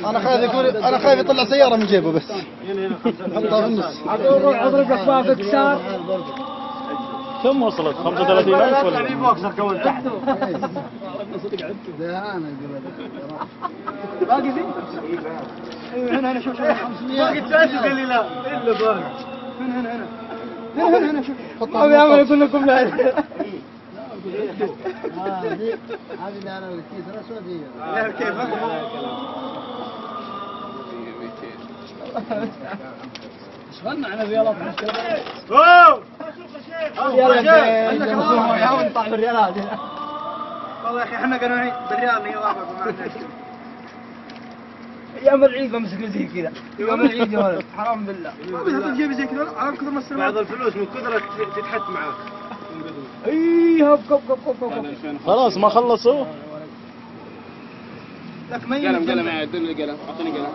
انا خايف يطلع سياره من جيبه بس. حطها في النص. اضرب لك باب اكسار. كم وصلت؟ 35,000 ولا؟ يعني بوكسر كون تحت. باقي فيه؟ ايوه هنا شوف باقي 3 قال لي لا الا باقي. هنا شوف. حطها يا عم اقول لكم لا. هذه انا الكيس الاسود هي. لا كيف اشغلنا على رياضات مشكلة. يا ونطلع بالرياضات. والله يا اخي احنا قنوعين بالرياض هي واقفه معنا. ايام العيد بمسك زي كذا. يوم العيد يا ولد حرام بالله. ما بتحط جيبي زي كذا على كثر ما السلام. بعض الفلوس من كثرة تتحط معاك. اي هب. خلاص ما خلصوا؟ لك ما قلم قلم يا دل قلم اعطيني قلم.